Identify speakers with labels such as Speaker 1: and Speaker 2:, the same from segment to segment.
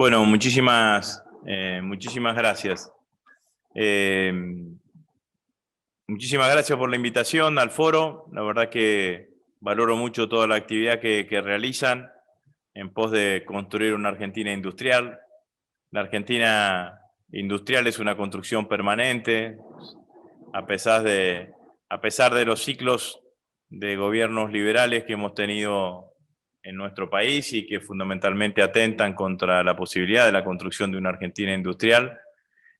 Speaker 1: Bueno, muchísimas gracias. Eh, Muchísimas gracias por la invitación al foro. La verdad que valoro mucho toda la actividad que realizan en pos de construir una Argentina industrial. La Argentina industrial es una construcción permanente, a pesar de, a pesar de los ciclos de gobiernos liberales que hemos tenido en nuestro país y que fundamentalmente atentan contra la posibilidad de la construcción de una Argentina industrial.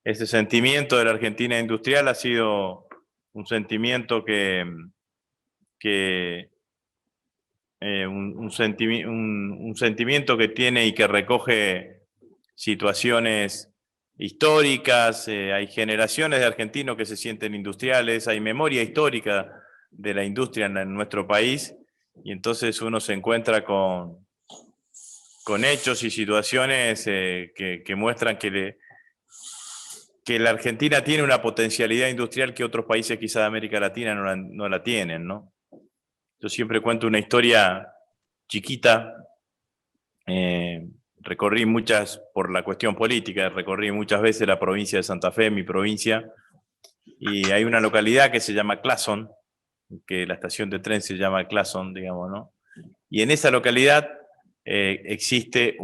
Speaker 1: Ese sentimiento de la Argentina industrial ha sido un sentimiento que un sentimiento que tiene y que recoge situaciones históricas. Hay generaciones de argentinos que se sienten industriales, hay memoria histórica de la industria en nuestro país, y entonces uno se encuentra con hechos y situaciones que muestran que la Argentina tiene una potencialidad industrial que otros países quizá de América Latina no la tienen, ¿no? Yo siempre cuento una historia chiquita. Recorrí por la cuestión política, recorrí muchas veces la provincia de Santa Fe, mi provincia, y hay una localidad que se llama Clason, que la estación de tren se llama Clason, digamos, ¿no? Y en esa localidad existe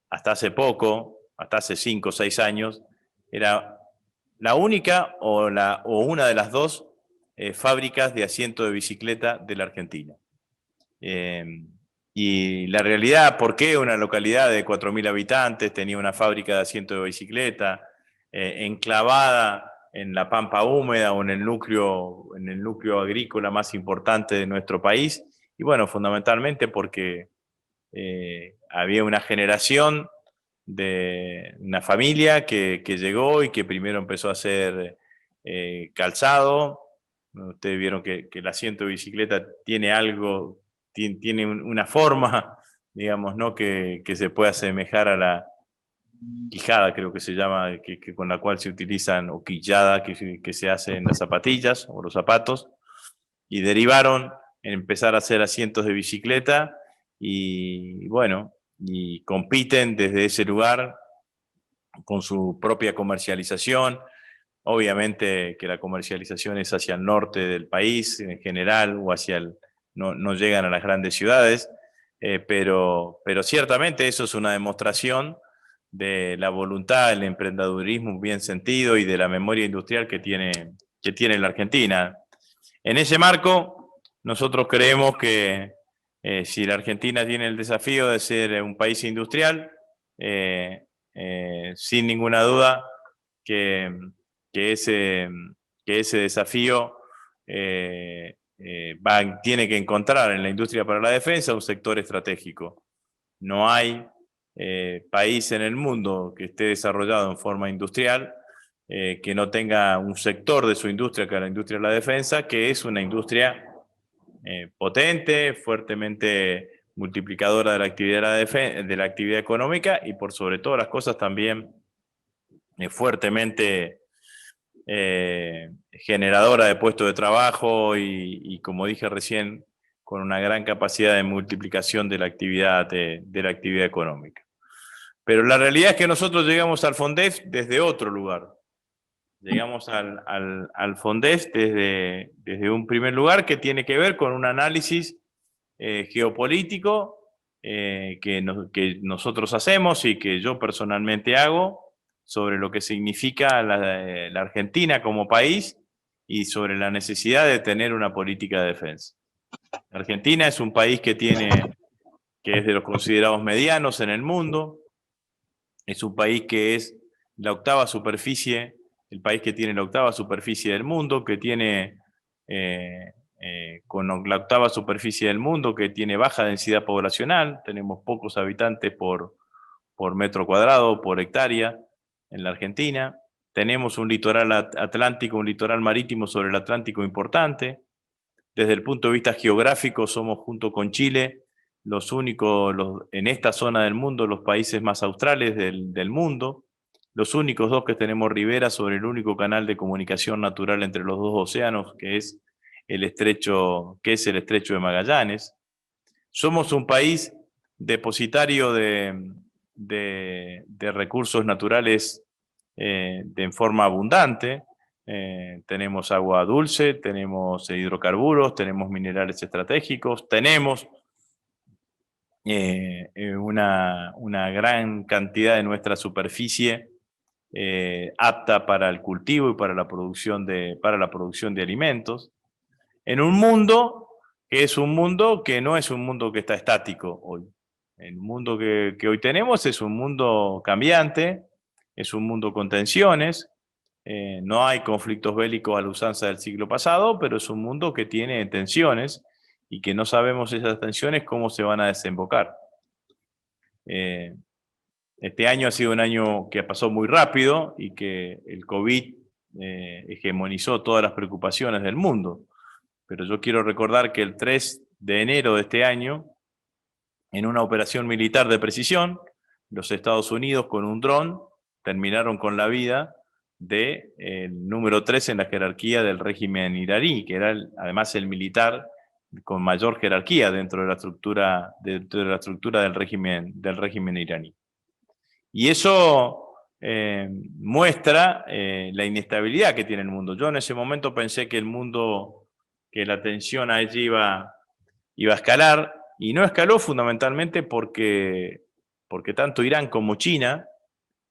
Speaker 1: hasta hace poco, hasta hace 5 o 6 años, era la única o una de las dos fábricas de asiento de bicicleta de la Argentina. Y la realidad, ¿por qué una localidad de 4.000 habitantes tenía una fábrica de asiento de bicicleta enclavada en la pampa húmeda o en el núcleo agrícola más importante de nuestro país? Y bueno, fundamentalmente porque había una generación de una familia que llegó y que primero empezó a hacer calzado. Ustedes vieron que el asiento de bicicleta tiene algo, tiene una forma, digamos, ¿no? Que se puede asemejar a la quijada, creo que se llama, con la cual se utilizan, o quillada, que se hace en las zapatillas o los zapatos, y derivaron en empezar a hacer asientos de bicicleta, y bueno, y compiten desde ese lugar con su propia comercialización. Obviamente que la comercialización es hacia el norte del país en general, o no llegan a las grandes ciudades, pero ciertamente eso es una demostración de la voluntad, el emprendedurismo bien sentido y de la memoria industrial que tiene la Argentina. En ese marco, nosotros creemos que si la Argentina tiene el desafío de ser un país industrial, sin ninguna duda que, que, ese, que ese desafío tiene que encontrar en la industria para la defensa un sector estratégico. No hay país en el mundo que esté desarrollado en forma industrial que no tenga un sector de su industria, que es la industria de la defensa, que es una industria potente, fuertemente multiplicadora de la actividad de la actividad económica, y por sobre todas las cosas también fuertemente generadora de puestos de trabajo y, como dije recién, con una gran capacidad de multiplicación de la actividad económica. Pero la realidad es que nosotros llegamos al FONDEF desde otro lugar. Llegamos al FONDEF desde un primer lugar que tiene que ver con un análisis geopolítico que nosotros hacemos y que yo personalmente hago sobre lo que significa la Argentina como país y sobre la necesidad de tener una política de defensa. Argentina es un país que es de los considerados medianos en el mundo. Es un país que es la octava superficie, el país que tiene la octava superficie del mundo, que tiene con la octava superficie del mundo, que tiene baja densidad poblacional. Tenemos pocos habitantes por metro cuadrado, por hectárea en la Argentina. Tenemos un litoral atlántico, un litoral marítimo sobre el Atlántico importante. Desde el punto de vista geográfico somos, junto con Chile, los únicos, en esta zona del mundo, los países más australes del mundo, los únicos dos que tenemos ribera sobre el único canal de comunicación natural entre los dos océanos, que es el estrecho de Magallanes. Somos un país depositario de recursos naturales de forma abundante. Tenemos agua dulce, tenemos hidrocarburos, tenemos minerales estratégicos, tenemos una gran cantidad de nuestra superficie apta para el cultivo y para la producción de alimentos, en un mundo que es un mundo que no es un mundo que está estático hoy. El mundo que hoy tenemos es un mundo cambiante, es un mundo con tensiones, no hay conflictos bélicos a la usanza del siglo pasado, pero es un mundo que tiene tensiones y que no sabemos esas tensiones cómo se van a desembocar. Este año ha sido un año que pasó muy rápido y que el COVID hegemonizó todas las preocupaciones del mundo. Pero yo quiero recordar que el 3 de enero de este año, en una operación militar de precisión, los Estados Unidos con un dron terminaron con la vida del número 3 en la jerarquía del régimen iraní, que era además el militar con mayor jerarquía dentro de la estructura, del régimen iraní. Y eso muestra la inestabilidad que tiene el mundo. Yo en ese momento pensé que que la tensión allí iba a escalar, y no escaló fundamentalmente porque tanto Irán como China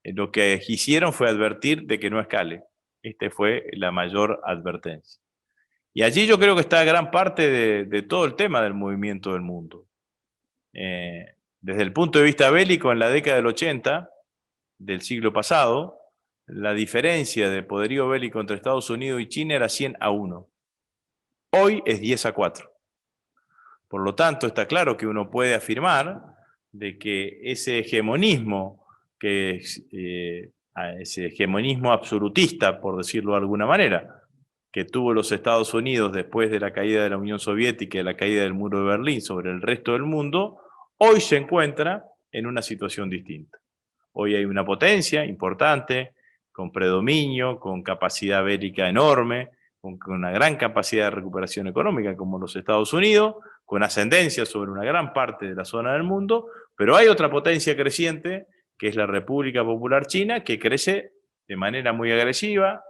Speaker 1: lo que hicieron fue advertir de que no escale. Esta fue la mayor advertencia. Y allí yo creo que está gran parte de todo el tema del movimiento del mundo. Desde el punto de vista bélico, en la década del 80 del siglo pasado, la diferencia de poderío bélico entre Estados Unidos y China era 100-1. Hoy es 10-4. Por lo tanto, está claro que uno puede afirmar de que ese hegemonismo absolutista, por decirlo de alguna manera, que tuvo los Estados Unidos después de la caída de la Unión Soviética y de la caída del muro de Berlín sobre el resto del mundo, hoy se encuentra en una situación distinta. Hoy hay una potencia importante, con predominio, con capacidad bélica enorme, con una gran capacidad de recuperación económica como los Estados Unidos, con ascendencia sobre una gran parte de la zona del mundo, pero hay otra potencia creciente, que es la República Popular China, que crece de manera muy agresiva,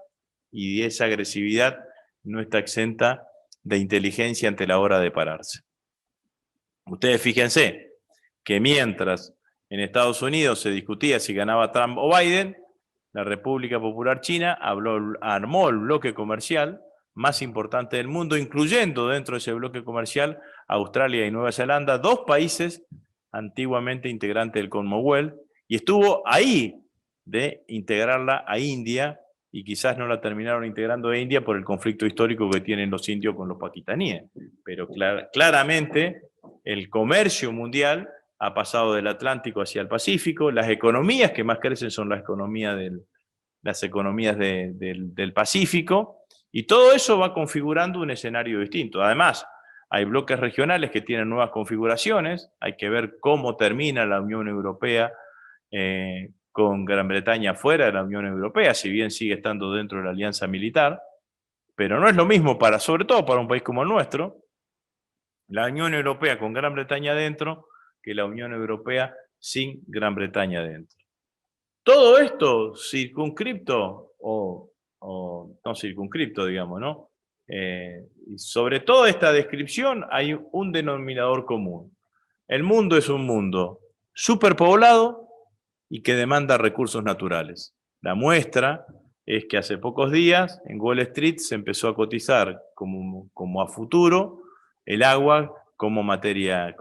Speaker 1: y esa agresividad no está exenta de inteligencia ante la hora de pararse. Ustedes fíjense que mientras en Estados Unidos se discutía si ganaba Trump o Biden, la República Popular China armó el bloque comercial más importante del mundo, incluyendo dentro de ese bloque comercial Australia y Nueva Zelanda, dos países antiguamente integrantes del Commonwealth, y estuvo ahí de integrarla a India, y quizás no la terminaron integrando a India por el conflicto histórico que tienen los indios con los pakistaníes. Pero claramente el comercio mundial ha pasado del Atlántico hacia el Pacífico. Las economías que más crecen son las economías del Pacífico, y todo eso va configurando un escenario distinto. Además, hay bloques regionales que tienen nuevas configuraciones. Hay que ver cómo termina la Unión Europea con Gran Bretaña fuera de la Unión Europea, si bien sigue estando dentro de la alianza militar, pero no es lo mismo, sobre todo para un país como el nuestro, la Unión Europea con Gran Bretaña dentro, que la Unión Europea sin Gran Bretaña dentro. Todo esto circunscripto, o no circunscripto, digamos, ¿no? Sobre toda esta descripción hay un denominador común. El mundo es un mundo superpoblado y que demanda recursos naturales. La muestra es que hace pocos días en Wall Street se empezó a cotizar como a futuro el agua como materia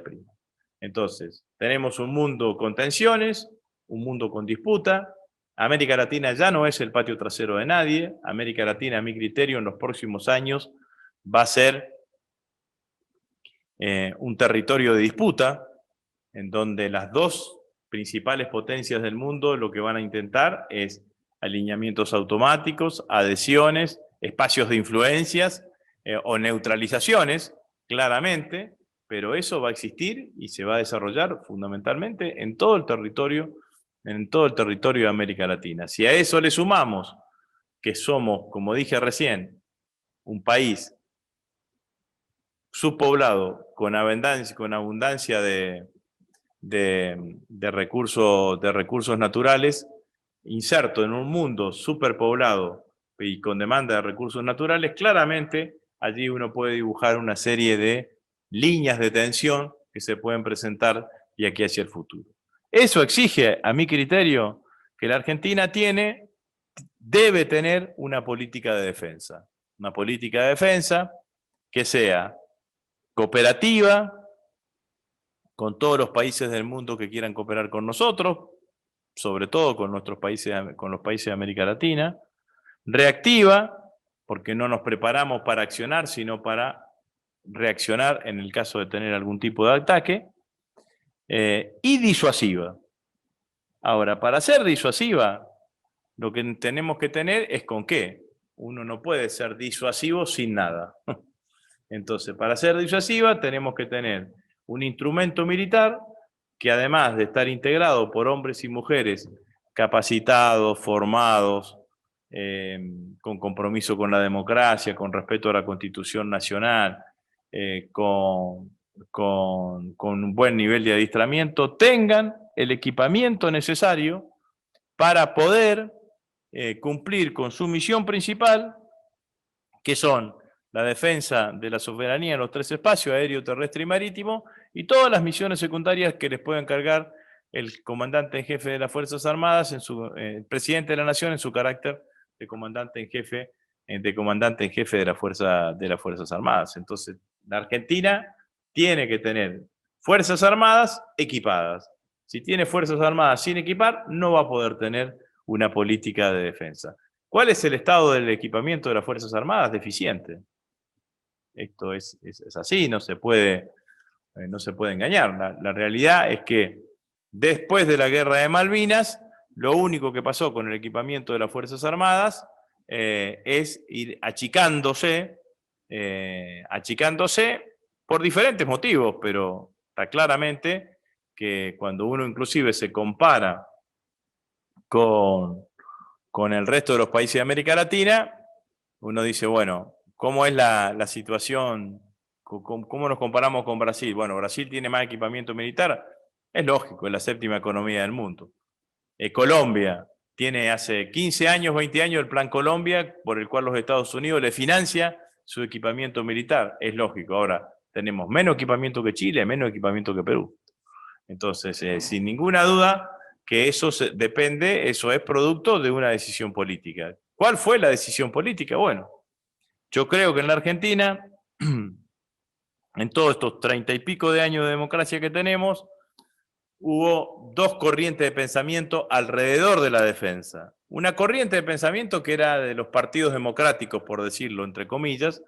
Speaker 1: prima. Entonces, tenemos un mundo con tensiones, un mundo con disputa. América Latina ya no es el patio trasero de nadie. América Latina, a mi criterio, en los próximos años va a ser un territorio de disputa, en donde las dos principales potencias del mundo lo que van a intentar es alineamientos automáticos, adhesiones, espacios de influencias o neutralizaciones, claramente, pero eso va a existir y se va a desarrollar fundamentalmente en todo el territorio de América Latina. Si a eso le sumamos que somos, como dije recién, un país subpoblado con abundancia de recursos naturales, inserto en un mundo superpoblado y con demanda de recursos naturales, claramente allí uno puede dibujar una serie de líneas de tensión que se pueden presentar de aquí hacia el futuro. Eso exige, a mi criterio, que la Argentina debe tener una política de defensa. Una política de defensa que sea cooperativa con todos los países del mundo que quieran cooperar con nosotros, sobre todo con los países de América Latina, reactiva, porque no nos preparamos para accionar, sino para reaccionar en el caso de tener algún tipo de ataque, y disuasiva. Ahora, para ser disuasiva, lo que tenemos que tener es con qué. Uno no puede ser disuasivo sin nada. Entonces, para ser disuasiva tenemos que tener un instrumento militar que, además de estar integrado por hombres y mujeres capacitados, formados, con compromiso con la democracia, con respeto a la Constitución Nacional, con un buen nivel de adiestramiento, tengan el equipamiento necesario para poder cumplir con su misión principal, que son la defensa de la soberanía en los tres espacios, aéreo, terrestre y marítimo, y todas las misiones secundarias que les pueda encargar el comandante en jefe de las Fuerzas Armadas, el presidente de la Nación, en su carácter de comandante en jefe de las Fuerzas Armadas. Entonces, la Argentina tiene que tener Fuerzas Armadas equipadas. Si tiene Fuerzas Armadas sin equipar, no va a poder tener una política de defensa. ¿Cuál es el estado del equipamiento de las Fuerzas Armadas? Deficiente. Esto es así, no se puede engañar. La realidad es que después de la Guerra de Malvinas, lo único que pasó con el equipamiento de las Fuerzas Armadas es ir achicándose por diferentes motivos, pero está claramente que cuando uno inclusive se compara con el resto de los países de América Latina, uno dice, bueno, ¿cómo es la situación? ¿Cómo nos comparamos con Brasil? Bueno, Brasil tiene más equipamiento militar, es lógico, es la séptima economía del mundo. Colombia tiene hace 15 años, 20 años el Plan Colombia, por el cual los Estados Unidos le financia su equipamiento militar, es lógico. Ahora, tenemos menos equipamiento que Chile, menos equipamiento que Perú. Entonces, sin ninguna duda que eso eso es producto de una decisión política. ¿Cuál fue la decisión política? Bueno, yo creo que en la Argentina, en todos estos 30 y pico de años de democracia que tenemos, hubo dos corrientes de pensamiento alrededor de la defensa. Una corriente de pensamiento que era de los partidos democráticos, por decirlo entre comillas,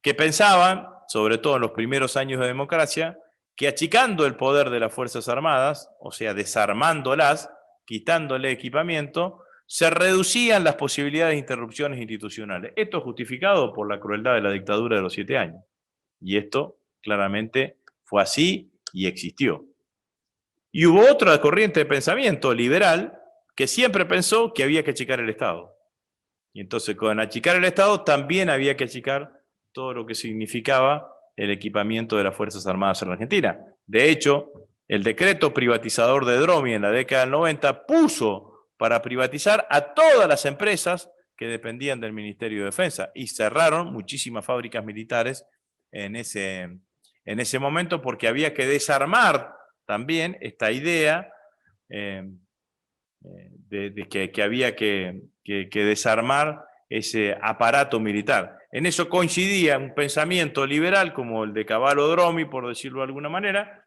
Speaker 1: que pensaban, sobre todo en los primeros años de democracia, que achicando el poder de las Fuerzas Armadas, o sea, desarmándolas, quitándole equipamiento, se reducían las posibilidades de interrupciones institucionales. Esto es justificado por la crueldad de la dictadura de los 7 años. Y esto claramente fue así y existió. Y hubo otra corriente de pensamiento liberal que siempre pensó que había que achicar el Estado. Y entonces con achicar el Estado también había que achicar todo lo que significaba el equipamiento de las Fuerzas Armadas en la Argentina. De hecho, el decreto privatizador de Dromi en la década del 90 puso para privatizar a todas las empresas que dependían del Ministerio de Defensa y cerraron muchísimas fábricas militares en ese momento porque había que desarmar también esta idea de que había que desarmar ese aparato militar. En eso coincidía un pensamiento liberal como el de Cavallo Dromi, por decirlo de alguna manera,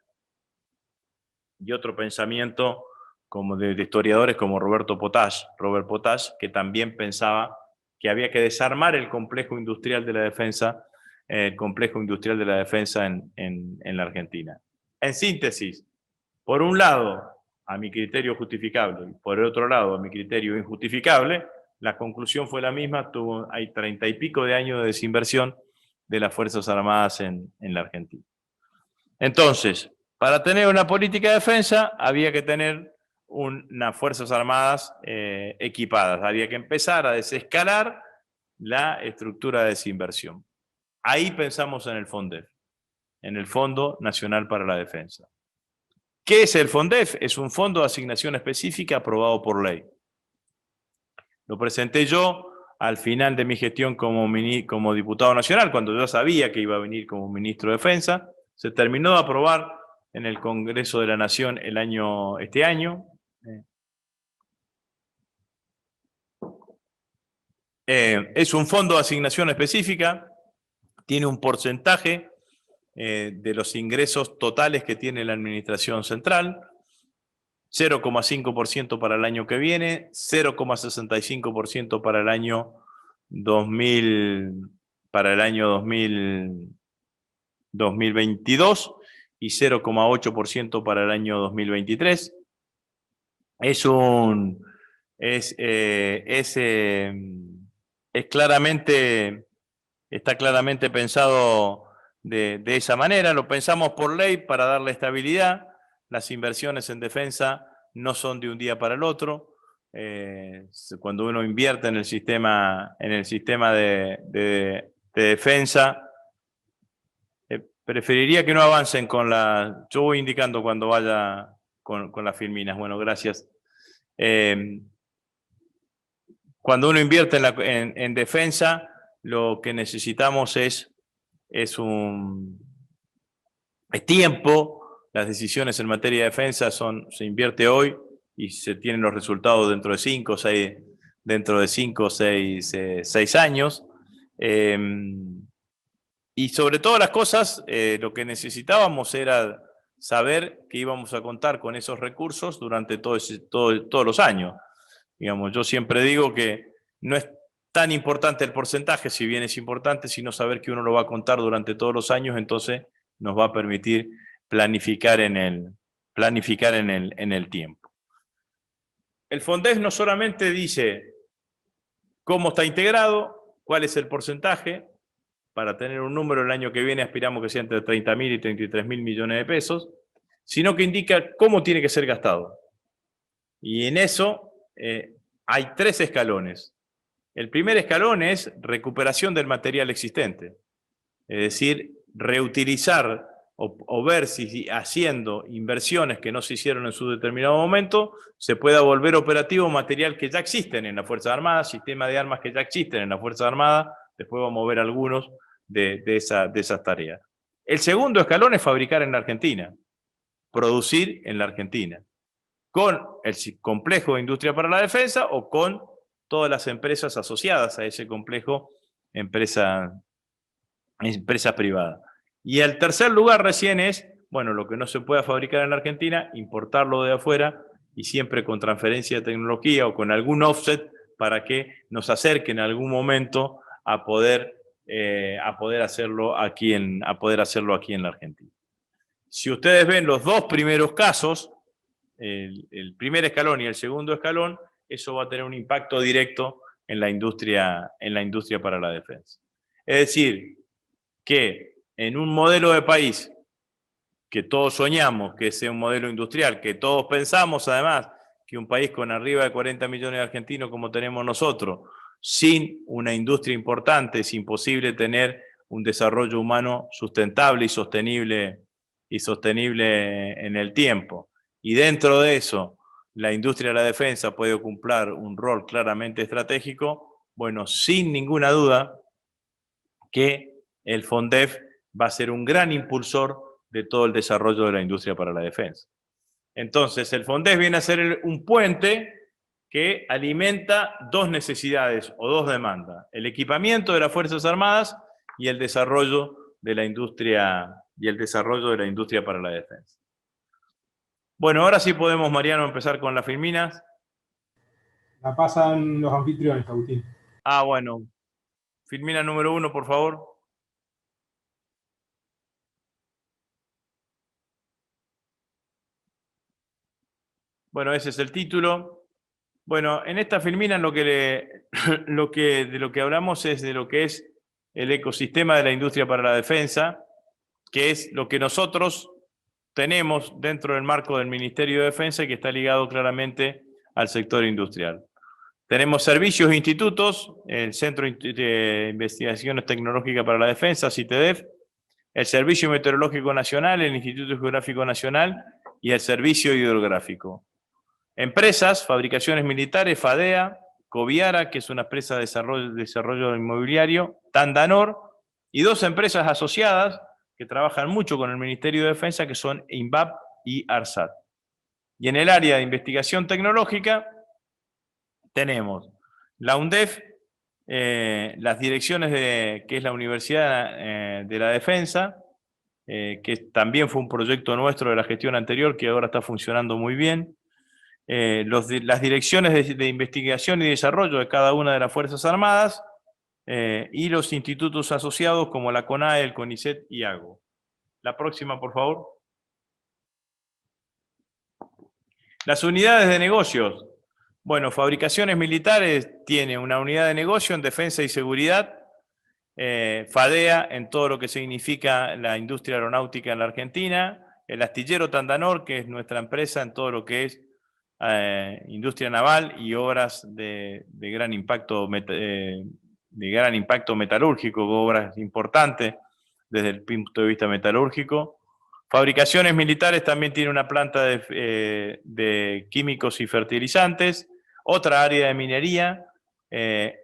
Speaker 1: y otro pensamiento como de historiadores como Robert Potash, que también pensaba que había que desarmar el complejo industrial de la defensa, en la Argentina. En síntesis, por un lado, a mi criterio justificable, y por el otro lado, a mi criterio injustificable, la conclusión fue la misma, hay 30 y pico de años de desinversión de las Fuerzas Armadas en la Argentina. Entonces, para tener una política de defensa, había que tener unas Fuerzas Armadas equipadas, había que empezar a desescalar la estructura de desinversión. Ahí pensamos en el FONDEF, en el Fondo Nacional para la Defensa. ¿Qué es el FONDEF? Es un fondo de asignación específica aprobado por ley. Lo presenté yo al final de mi gestión como diputado nacional, cuando yo sabía que iba a venir como ministro de Defensa. Se terminó de aprobar en el Congreso de la Nación este año. Es un fondo de asignación específica, tiene un porcentaje de los ingresos totales que tiene la administración central, 0,5% para el año que viene, 0,65% para el año 2022 y 0,8% para el año 2023. Está claramente pensado de esa manera. Lo pensamos por ley para darle estabilidad. Las inversiones en defensa no son de un día para el otro. Cuando uno invierte en el sistema de defensa, preferiría que no avancen con la... Yo voy indicando cuando vaya con las filminas. Bueno, gracias. Cuando uno invierte en defensa, lo que necesitamos es tiempo. Las decisiones en materia de defensa se invierte hoy y se tienen los resultados dentro de 5 o 6 años. Y sobre todas las cosas, lo que necesitábamos era saber que íbamos a contar con esos recursos durante todos los años. Digamos, yo siempre digo que no es tan importante el porcentaje, si bien es importante, sino saber que uno lo va a contar durante todos los años, entonces nos va a permitir planificar en el tiempo. El FONDEF no solamente dice cómo está integrado, cuál es el porcentaje. Para tener un número el año que viene aspiramos que sea entre 30.000 y 33.000 millones de pesos, sino que indica cómo tiene que ser gastado. Y en eso hay 3 escalones. El primer escalón es recuperación del material existente, es decir, reutilizar o ver si haciendo inversiones que no se hicieron en su determinado momento, se pueda volver operativo material que ya existen en las Fuerzas Armadas, sistema de armas que ya existen en las Fuerzas Armadas, después vamos a ver algunos de esas tareas. El segundo escalón es fabricar en la Argentina, producir en la Argentina, con el complejo de industria para la defensa o con todas las empresas asociadas a ese complejo, empresa privada. Y el tercer lugar recién es, bueno, lo que no se pueda fabricar en la Argentina, importarlo de afuera y siempre con transferencia de tecnología o con algún offset para que nos acerquen en algún momento a poder hacerlo aquí en la Argentina. Si ustedes ven los 2 primeros casos, el primer escalón y el segundo escalón, eso va a tener un impacto directo en la industria para la defensa. Es decir, que en un modelo de país que todos soñamos que sea un modelo industrial, que todos pensamos además que un país con arriba de 40 millones de argentinos como tenemos nosotros, sin una industria importante es imposible tener un desarrollo humano sustentable y sostenible en el tiempo. Y dentro de eso, la industria de la defensa puede ocupar un rol claramente estratégico. Bueno, sin ninguna duda que el FONDEF va a ser un gran impulsor de todo el desarrollo de la industria para la defensa. Entonces, el FONDEF viene a ser un puente que alimenta 2 necesidades o 2 demandas: el equipamiento de las Fuerzas Armadas y el desarrollo de la industria para la defensa. Bueno, ahora sí podemos, Mariano, empezar con las filminas.
Speaker 2: La pasan los anfitriones, Agustín.
Speaker 1: Bueno. Filmina número 1, por favor. Bueno, ese es el título. Bueno, en esta filmina de lo que hablamos es de lo que es el ecosistema de la industria para la defensa, que es lo que nosotros tenemos dentro del marco del Ministerio de Defensa y que está ligado claramente al sector industrial. Tenemos servicios e institutos, el Centro de Investigaciones Tecnológicas para la Defensa, CITEDEF, el Servicio Meteorológico Nacional, el Instituto Geográfico Nacional y el servicio hidrográfico. Empresas, fabricaciones militares, FADEA, Coviara, que es una empresa de desarrollo inmobiliario, Tandanor, y 2 empresas asociadas que trabajan mucho con el Ministerio de Defensa, que son INVAP y ARSAT. Y en el área de investigación tecnológica tenemos la UNDEF, las direcciones que es la Universidad de la Defensa, que también fue un proyecto nuestro de la gestión anterior, que ahora está funcionando muy bien. Las direcciones de investigación y desarrollo de cada una de las Fuerzas Armadas, y los institutos asociados como la CONAE, el CONICET y AGO. La próxima, por favor. Las unidades de negocios. Bueno, Fabricaciones Militares tiene una unidad de negocio en defensa y seguridad, FADEA en todo lo que significa la industria aeronáutica en la Argentina, el astillero Tandanor, que es nuestra empresa en todo lo que es industria naval y obras de gran impacto metalúrgico, obras importantes desde el punto de vista metalúrgico. Fabricaciones Militares también tiene una planta de químicos y fertilizantes, otra área de minería,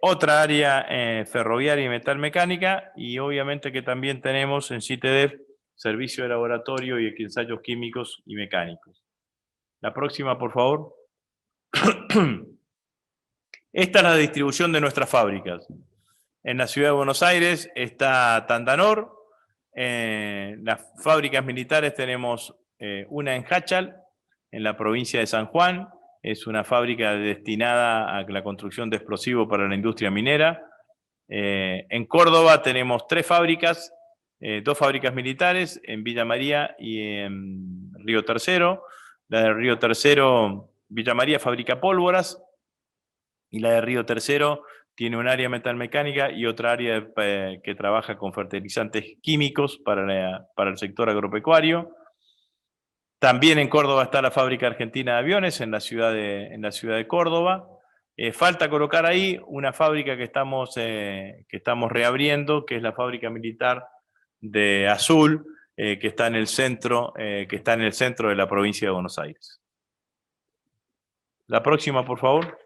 Speaker 1: otra área ferroviaria y metalmecánica, y obviamente que también tenemos en CITEDEF servicio de laboratorio y ensayos químicos y mecánicos. La próxima, por favor. Esta es la distribución de nuestras fábricas. En la ciudad de Buenos Aires está Tandanor. Las fábricas militares tenemos una en Hachal, en la provincia de San Juan. Es una fábrica destinada a la construcción de explosivos para la industria minera. En Córdoba tenemos 3 fábricas, 2 fábricas militares, en Villa María y en Río Tercero. La de Río Tercero, Villa María fabrica pólvoras, y la de Río Tercero tiene un área metalmecánica y otra área que trabaja con fertilizantes químicos para el sector agropecuario. También en Córdoba está la fábrica argentina de aviones, en la ciudad de Córdoba. Falta colocar ahí una fábrica que estamos reabriendo, que es la fábrica militar de Azul, que está en el centro de la provincia de Buenos Aires. La próxima, por favor.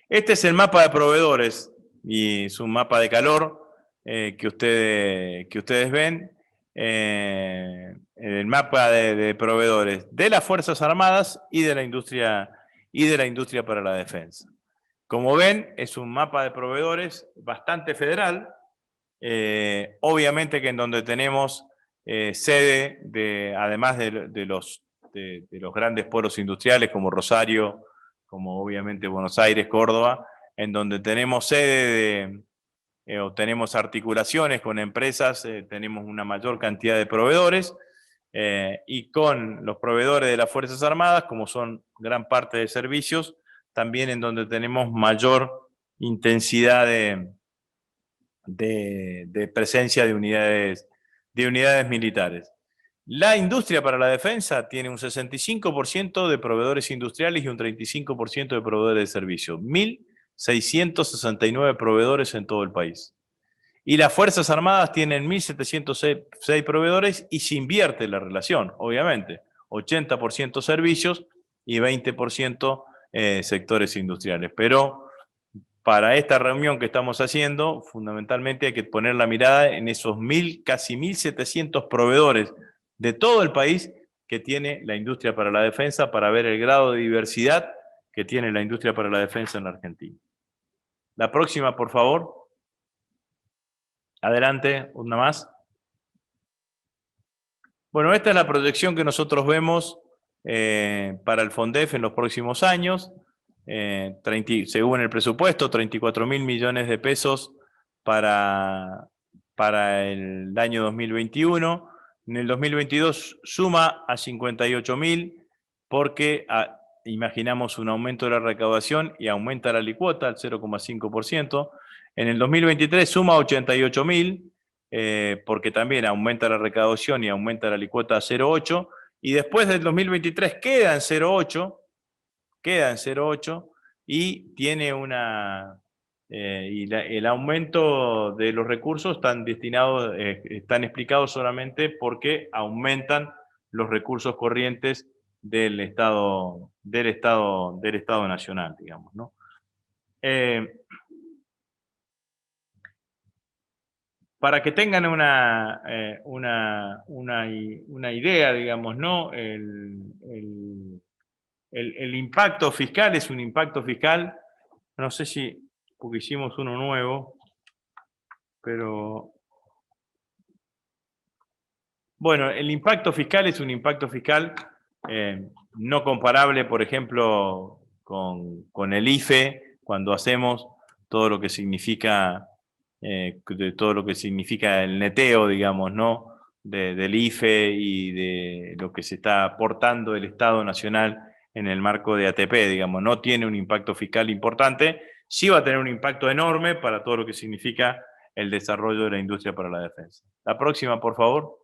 Speaker 1: Este es el mapa de proveedores y es un mapa de calor que ustedes ven. El mapa de proveedores de las Fuerzas Armadas y de la industria para la defensa. Como ven, es un mapa de proveedores bastante federal. Obviamente que en donde tenemos sede, además de los grandes polos industriales como Rosario, como obviamente Buenos Aires, Córdoba, en donde tenemos sede o tenemos articulaciones con empresas, tenemos una mayor cantidad de proveedores, y con los proveedores de las Fuerzas Armadas, como son gran parte de servicios, también en donde tenemos mayor intensidad de presencia de unidades militares. La industria para la defensa tiene un 65% de proveedores industriales y un 35% de proveedores de servicios. 1.669 proveedores en todo el país. Y las Fuerzas Armadas tienen 1.706 proveedores y se invierte la relación, obviamente. 80% servicios y 20% sectores industriales. Pero para esta reunión que estamos haciendo, fundamentalmente hay que poner la mirada en esos casi 1.700 proveedores de todo el país que tiene la industria para la defensa, para ver el grado de diversidad que tiene la industria para la defensa en la Argentina. La próxima, por favor. Adelante, una más. Bueno, esta es la proyección que nosotros vemos para el FONDEF en los próximos años. Según el presupuesto, 34.000 millones de pesos para el año 2021. En el 2022 suma a 58.000 porque imaginamos un aumento de la recaudación y aumenta la alícuota al 0,5%. En el 2023 suma a 88.000 porque también aumenta la recaudación y aumenta la alícuota a 0,8%. Y después del 2023 queda en 0,8 y tiene el aumento de los recursos están explicados solamente porque aumentan los recursos corrientes del Estado nacional, digamos, ¿no? Para que tengan una idea, digamos, ¿no? El impacto fiscal es un impacto fiscal, no sé si, porque hicimos uno nuevo, pero... Bueno, el impacto fiscal es un impacto fiscal no comparable, por ejemplo, con el IFE, cuando hacemos todo lo que significa todo lo que significa el neteo, digamos, ¿no? Del IFE y de lo que se está aportando el Estado Nacional en el marco de ATP, digamos, no tiene un impacto fiscal importante, sí va a tener un impacto enorme para todo lo que significa el desarrollo de la industria para la defensa. La próxima, por favor.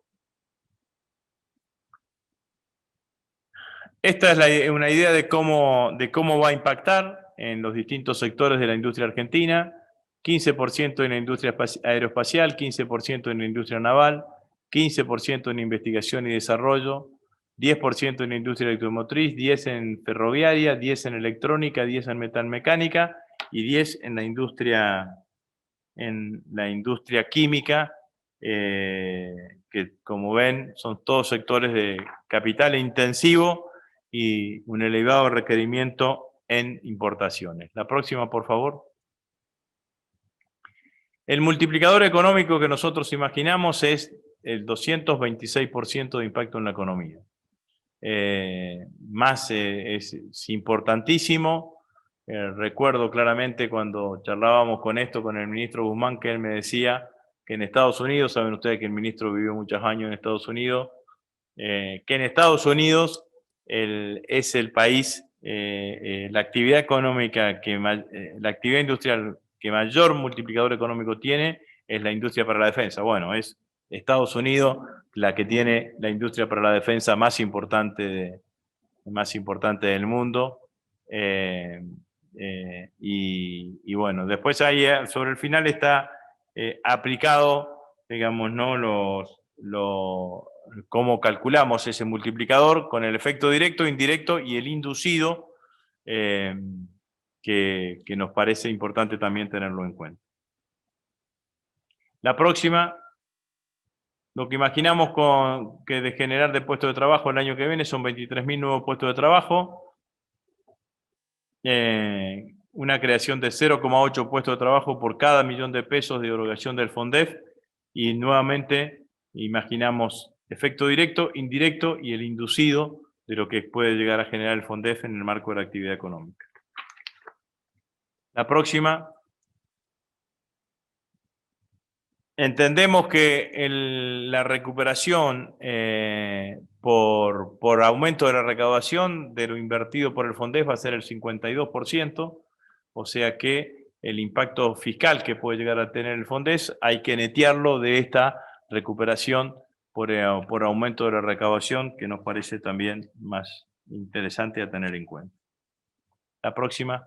Speaker 1: Esta es una idea de cómo va a impactar en los distintos sectores de la industria argentina. 15% en la industria aeroespacial, 15% en la industria naval, 15% en investigación y desarrollo, 10% en la industria electromotriz, 10% en ferroviaria, 10% en electrónica, 10% en metalmecánica y 10% en la industria química, que como ven son todos sectores de capital intensivo y un elevado requerimiento en importaciones. La próxima, por favor. El multiplicador económico que nosotros imaginamos es el 226% de impacto en la economía. Es importantísimo. Recuerdo claramente cuando charlábamos con esto con el ministro Guzmán, que él me decía que en Estados Unidos, saben ustedes que el ministro vivió muchos años en Estados Unidos, que en Estados Unidos es el país, la actividad económica, la actividad industrial que mayor multiplicador económico tiene es la industria para la defensa. Bueno, es Estados Unidos la que tiene la industria para la defensa más importante del mundo. Y bueno, después ahí sobre el final está aplicado, digamos, ¿no? Cómo calculamos ese multiplicador con el efecto directo, indirecto y el inducido, que nos parece importante también tenerlo en cuenta. La próxima, lo que imaginamos que de generar de puestos de trabajo el año que viene son 23.000 nuevos puestos de trabajo, una creación de 0,8 puestos de trabajo por cada millón de pesos de erogación del FONDEF, y nuevamente imaginamos efecto directo, indirecto y el inducido de lo que puede llegar a generar el FONDEF en el marco de la actividad económica. La próxima. Entendemos que la recuperación por aumento de la recaudación de lo invertido por el FONDEF va a ser el 52%, o sea que el impacto fiscal que puede llegar a tener el FONDEF hay que netearlo de esta recuperación por aumento de la recaudación, que nos parece también más interesante a tener en cuenta. La próxima.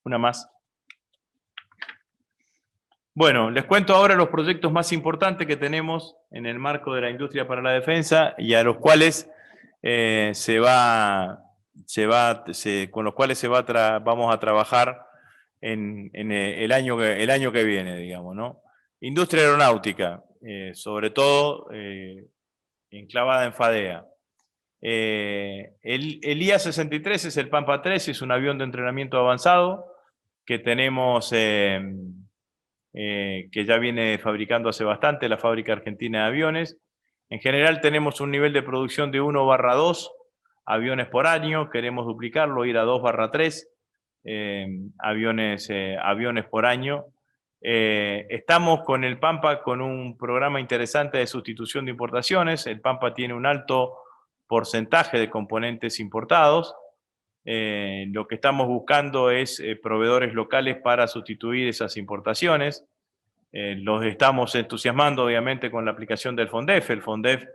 Speaker 1: Una más. Bueno, les cuento ahora los proyectos más importantes que tenemos en el marco de la industria para la defensa y a los cuales con los cuales vamos a trabajar en el año que viene, digamos, ¿no? Industria aeronáutica, sobre todo enclavada en FADEA. El IA-63 es el Pampa 3, es un avión de entrenamiento avanzado que tenemos... que ya viene fabricando hace bastante la Fábrica Argentina de Aviones. En general tenemos un nivel de producción de 1/2 aviones por año, queremos duplicarlo, ir a 2/3 aviones por año. Estamos con el Pampa con un programa interesante de sustitución de importaciones. El Pampa tiene un alto porcentaje de componentes importados. Lo que estamos buscando es proveedores locales para sustituir esas importaciones. Los estamos entusiasmando, obviamente, con la aplicación del FONDEF. El FONDEF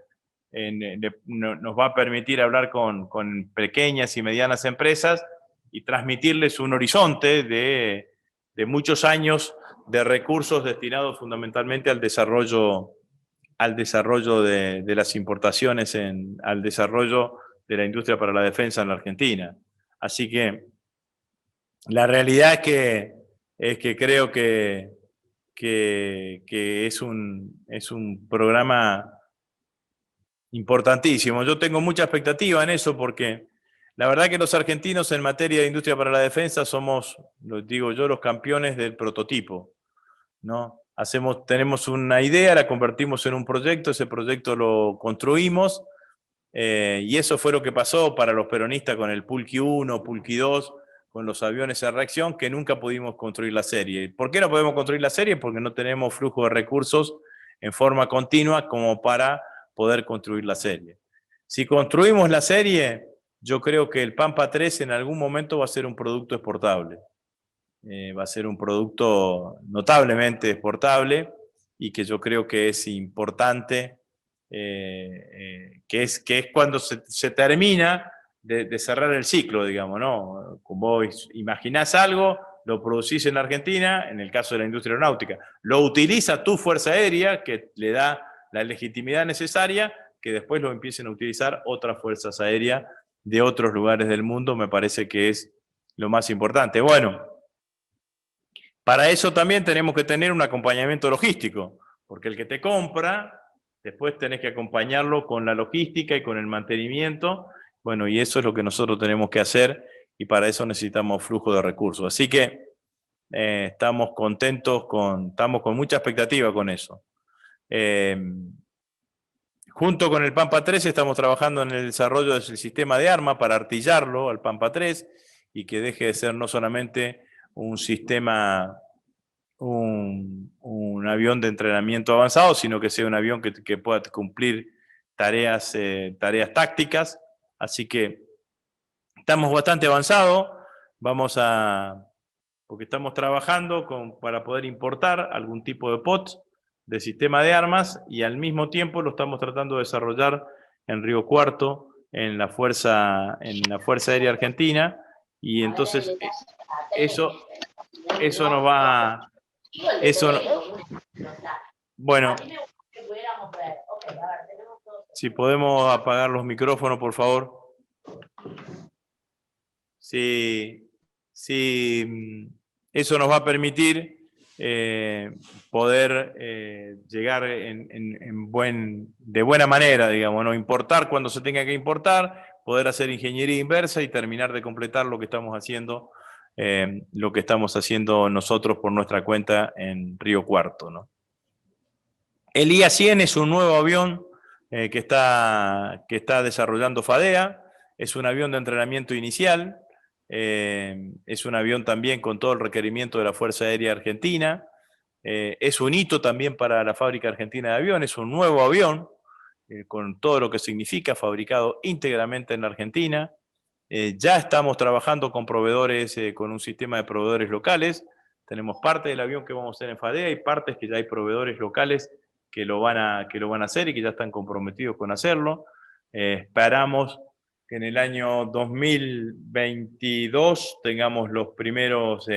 Speaker 1: nos va a permitir hablar con pequeñas y medianas empresas y transmitirles un horizonte de muchos años de recursos destinados fundamentalmente al desarrollo al desarrollo de las importaciones, al desarrollo de la industria para la defensa en la Argentina. Así que la realidad es que creo que es un programa importantísimo. Yo tengo mucha expectativa en eso porque la verdad que los argentinos en materia de industria para la defensa somos, lo digo yo, los campeones del prototipo, ¿no? Tenemos una idea, la convertimos en un proyecto, ese proyecto lo construimos, y eso fue lo que pasó para los peronistas con el Pulqui 1, Pulqui 2, con los aviones a reacción, que nunca pudimos construir la serie. ¿Por qué no podemos construir la serie? Porque no tenemos flujo de recursos en forma continua como para poder construir la serie. Si construimos la serie, yo creo que el Pampa 3 en algún momento va a ser un producto exportable. Va a ser un producto notablemente exportable y que yo creo que es importante, que es cuando se termina de cerrar el ciclo, digamos, ¿no? Como vos imaginás algo, lo producís en la Argentina, en el caso de la industria aeronáutica, lo utiliza tu Fuerza Aérea, que le da la legitimidad necesaria, que después lo empiecen a utilizar otras fuerzas aéreas de otros lugares del mundo, me parece que es lo más importante. Bueno, para eso también tenemos que tener un acompañamiento logístico, porque el que te compra, después tenés que acompañarlo con la logística y con el mantenimiento. Bueno, y eso es lo que nosotros tenemos que hacer y para eso necesitamos flujo de recursos. Así que estamos contentos, estamos con mucha expectativa con eso. Junto con el Pampa 3 estamos trabajando en el desarrollo del sistema de arma para artillarlo al Pampa 3 y que deje de ser no solamente un sistema, un avión de entrenamiento avanzado, sino que sea un avión que pueda cumplir tareas tácticas. Así que estamos bastante avanzados, porque estamos trabajando para poder importar algún tipo de POT de sistema de armas y al mismo tiempo lo estamos tratando de desarrollar en Río Cuarto, en la Fuerza Aérea Argentina, y entonces eso nos va... Bueno, si podemos apagar los micrófonos, por favor. Sí, eso nos va a permitir poder llegar de buena manera, digamos, ¿no? Importar cuando se tenga que importar, poder hacer ingeniería inversa y terminar de completar lo que estamos haciendo nosotros por nuestra cuenta en Río Cuarto, ¿no? El IA-100 es un nuevo avión que está desarrollando FADEA, es un avión de entrenamiento inicial. Es un avión también con todo el requerimiento de la Fuerza Aérea Argentina. Es un hito también para la fábrica argentina de aviones, un nuevo avión, con todo lo que significa, fabricado íntegramente en la Argentina. Ya estamos trabajando con proveedores, con un sistema de proveedores locales. Tenemos parte del avión que vamos a hacer en FADEA y partes que ya hay proveedores locales que lo van a hacer y que ya están comprometidos con hacerlo. Esperamos que en el año 2022 tengamos los primeros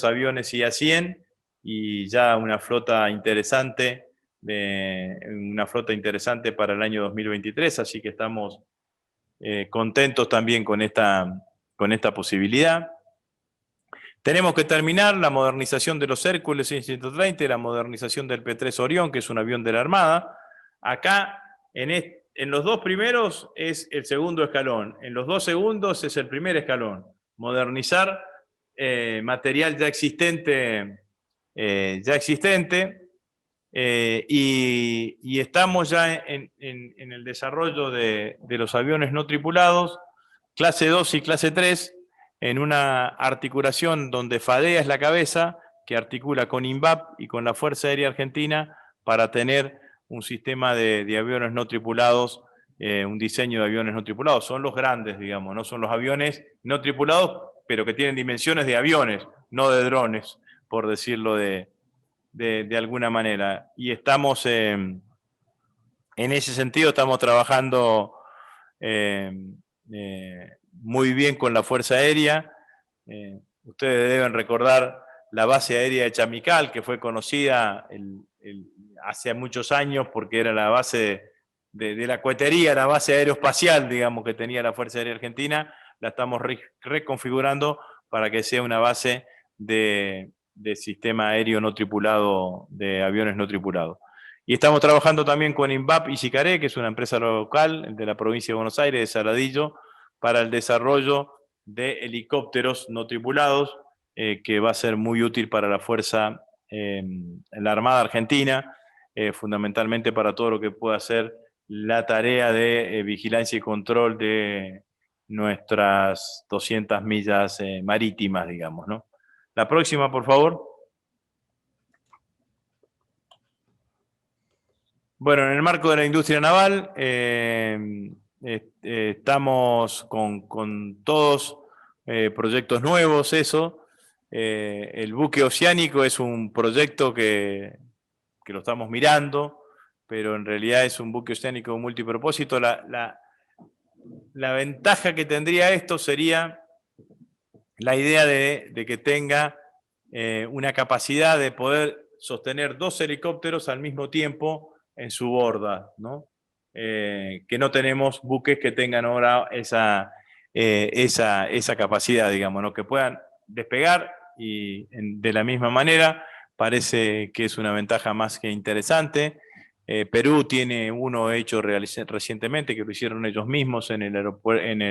Speaker 1: aviones IA-100 y ya una flota interesante para el año 2023, así que estamos contentos también con esta posibilidad. Tenemos que terminar la modernización de los Hércules 130, la modernización del P-3 Orión, que es un avión de la Armada. Acá, en los dos primeros es el segundo escalón, en los dos segundos es el primer escalón. Modernizar material ya existente, y estamos ya en el desarrollo de los aviones no tripulados, clase 2 y clase 3, en una articulación donde FADEA es la cabeza, que articula con INVAP y con la Fuerza Aérea Argentina para tener un sistema de aviones no tripulados, un diseño de aviones no tripulados. Son los grandes, digamos, no son los aviones no tripulados, pero que tienen dimensiones de aviones, no de drones, por decirlo de alguna manera. Y estamos, en ese sentido, estamos trabajando muy bien con la Fuerza Aérea. Ustedes deben recordar la base aérea de Chamical, que fue conocida hace muchos años, porque era la base de la cohetería, la base aeroespacial, digamos, que tenía la Fuerza Aérea Argentina, la estamos reconfigurando para que sea una base de sistema aéreo no tripulado, de aviones no tripulados. Y estamos trabajando también con INVAP y Sicaré, que es una empresa local de la provincia de Buenos Aires, de Saladillo, para el desarrollo de helicópteros no tripulados, que va a ser muy útil para la Fuerza, la Armada Argentina, fundamentalmente para todo lo que pueda hacer la tarea de vigilancia y control de nuestras 200 millas marítimas, digamos, ¿no? La próxima, por favor. Bueno, en el marco de la industria naval, estamos con todos proyectos nuevos, eso. El buque oceánico es un proyecto que lo estamos mirando, pero en realidad es un buque oceánico multipropósito. La ventaja que tendría esto sería la idea de que tenga una capacidad de poder sostener 2 helicópteros al mismo tiempo en su borda, ¿no? Que no tenemos buques que tengan ahora esa capacidad, digamos, ¿no? Que puedan despegar y de la misma manera. Parece que es una ventaja más que interesante. Perú tiene uno hecho recientemente, que lo hicieron ellos mismos en el aeropuerto, en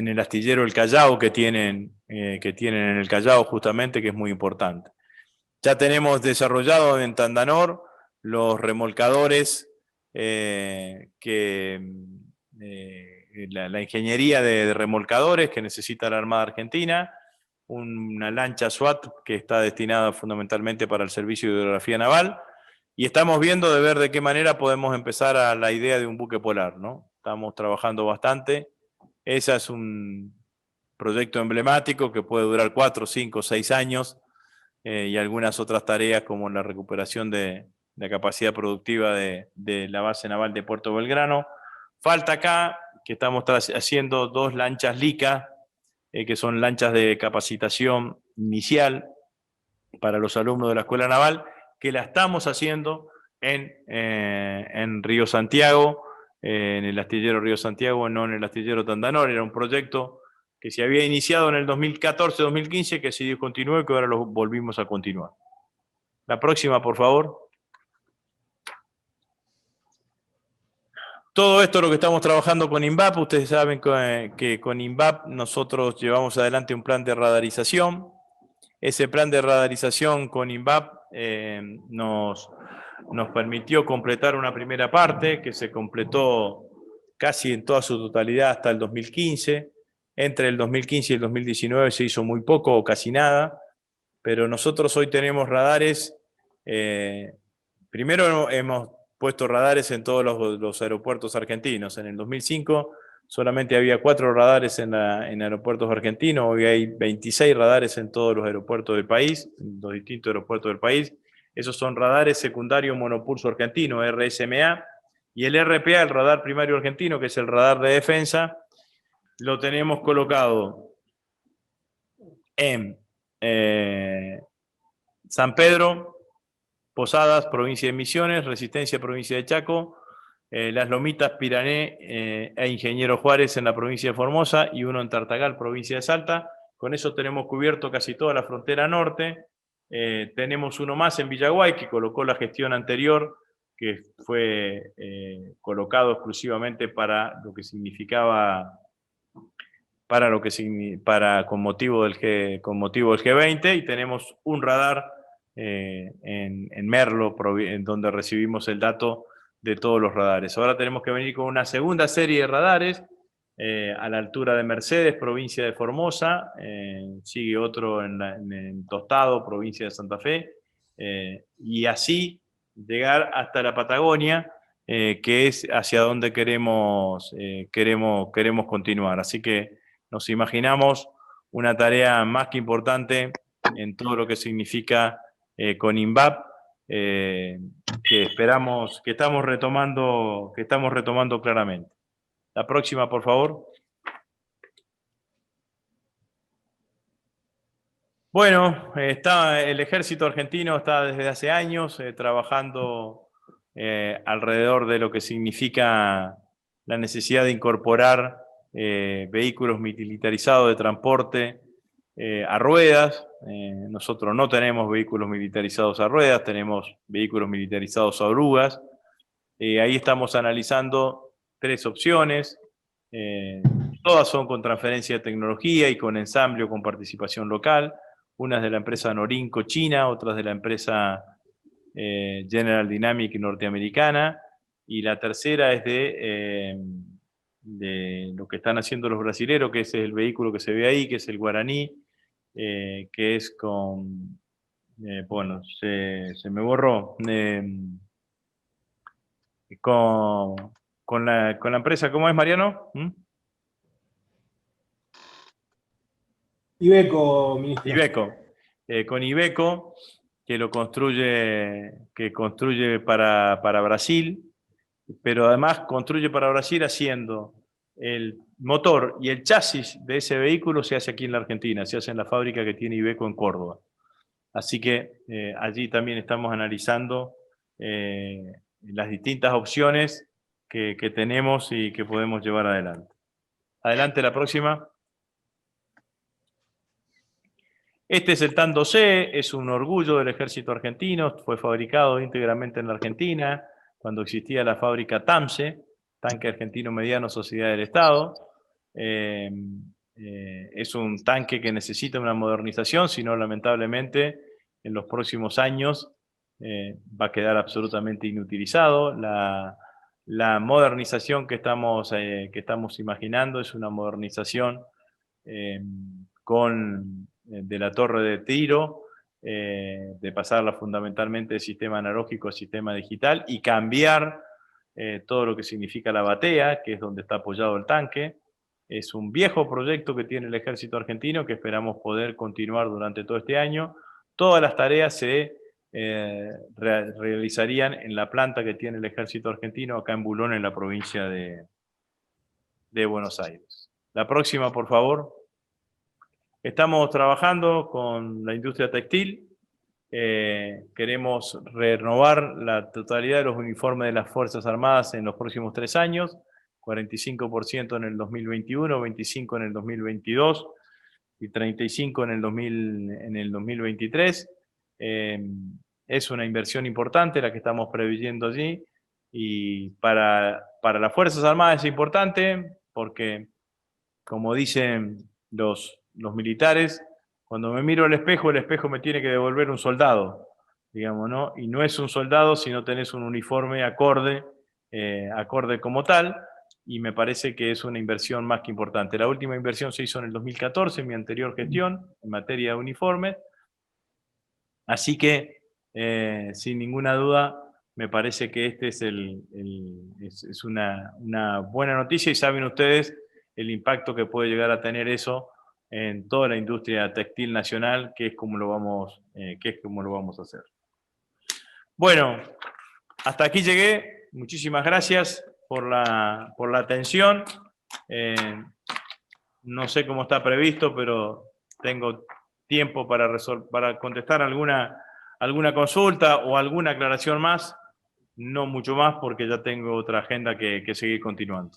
Speaker 1: el astillero El Callao que tienen en el Callao justamente, que es muy importante. Ya tenemos desarrollado en Tandanor los remolcadores, la ingeniería de remolcadores que necesita la Armada Argentina, una lancha SWAT que está destinada fundamentalmente para el servicio de hidrografía naval, y estamos viendo de ver de qué manera podemos empezar a la idea de un buque polar, ¿no? Estamos trabajando bastante. Ese es un proyecto emblemático que puede durar 4, 5, 6 años, y algunas otras tareas como la recuperación de la capacidad productiva de la base naval de Puerto Belgrano. Falta acá que estamos haciendo 2 lanchas LICA, que son lanchas de capacitación inicial para los alumnos de la Escuela Naval, que la estamos haciendo en Río Santiago, en el astillero Río Santiago, no en el astillero Tandanor. Era un proyecto que se había iniciado en el 2014-2015, que se discontinuó y que ahora lo volvimos a continuar. La próxima, por favor. Todo esto es lo que estamos trabajando con INVAP. Ustedes saben que con INVAP nosotros llevamos adelante un plan de radarización. Ese plan de radarización con INVAP nos permitió completar una primera parte que se completó casi en toda su totalidad hasta el 2015. Entre el 2015 y el 2019 se hizo muy poco o casi nada, pero nosotros hoy tenemos radares. Primero hemos puesto radares en todos los aeropuertos argentinos. En el 2005 solamente había 4 radares en aeropuertos argentinos. Hoy hay 26 radares en todos los aeropuertos del país, en los distintos aeropuertos del país. Esos son radares secundarios monopulso argentino, RSMA, y el RPA, el radar primario argentino, que es el radar de defensa, lo tenemos colocado en San Pedro, Posadas, provincia de Misiones, Resistencia, provincia de Chaco, Las Lomitas, Pirané e Ingeniero Juárez en la provincia de Formosa, y uno en Tartagal, provincia de Salta. Con eso tenemos cubierto casi toda la frontera norte. Tenemos uno más en Villaguay, que colocó la gestión anterior, que fue colocado exclusivamente para lo que significaba, con motivo del G20, y tenemos un radar en Merlo, en donde recibimos el dato de todos los radares. Ahora tenemos que venir con una segunda serie de radares a la altura de Mercedes, provincia de Formosa, sigue otro en Tostado, provincia de Santa Fe, y así llegar hasta la Patagonia, que es hacia donde queremos continuar. Así que nos imaginamos una tarea más que importante en todo lo que significa con INVAP, que esperamos, que estamos retomando claramente. La próxima, por favor. Bueno, el ejército argentino está desde hace años trabajando alrededor de lo que significa la necesidad de incorporar vehículos militarizados de transporte a ruedas. Nosotros no tenemos vehículos militarizados a ruedas, tenemos vehículos militarizados a orugas. Ahí estamos analizando 3 opciones. Todas son con transferencia de tecnología y con ensamble o con participación local. Una es de la empresa Norinco china, otra es de la empresa General Dynamics norteamericana, y la tercera es de lo que están haciendo los brasileros, que es el vehículo que se ve ahí, que es el Guaraní, que es con, bueno, se me borró, con la empresa, ¿cómo es, Mariano?
Speaker 2: Iveco, ministro.
Speaker 1: Iveco. Con Iveco, que construye para Brasil, pero además construye para Brasil haciendo el motor y el chasis de ese vehículo se hace aquí en la Argentina, se hace en la fábrica que tiene Iveco en Córdoba. Así que allí también estamos analizando las distintas opciones que tenemos y que podemos llevar adelante. Adelante, la próxima. Este es el Tando C, es un orgullo del ejército argentino, fue fabricado íntegramente en la Argentina, cuando existía la fábrica TAMSE, Tanque Argentino Mediano Sociedad del Estado. Es un tanque que necesita una modernización, si no, lamentablemente, en los próximos años va a quedar absolutamente inutilizado. La modernización que estamos imaginando es una modernización de la torre de tiro, de pasarla fundamentalmente de sistema analógico a sistema digital y cambiar todo lo que significa la batea, que es donde está apoyado el tanque. Es un viejo proyecto que tiene el ejército argentino que esperamos poder continuar durante todo este año. Todas las tareas se realizarían en la planta que tiene el ejército argentino acá en Bulón, en la provincia de Buenos Aires. La próxima, por favor. Estamos trabajando con la industria textil. Queremos renovar la totalidad de los uniformes de las Fuerzas Armadas en los próximos 3 años, 45% en el 2021, 25% en el 2022 y 35% en el 2023. Es una inversión importante la que estamos previendo allí, y para las Fuerzas Armadas es importante porque, como dicen los militares, cuando me miro al espejo, el espejo me tiene que devolver un soldado, digamos, ¿no? Y no es un soldado si no tenés un uniforme acorde como tal, y me parece que es una inversión más que importante. La última inversión se hizo en el 2014, en mi anterior gestión, en materia de uniformes, así que, sin ninguna duda, me parece que este es una buena noticia, y saben ustedes el impacto que puede llegar a tener eso en toda la industria textil nacional, que es como lo vamos a hacer. Bueno, hasta aquí llegué. Muchísimas gracias por la atención. No sé cómo está previsto, pero tengo tiempo para contestar alguna consulta o alguna aclaración más. No mucho más, porque ya tengo otra agenda que seguir continuando.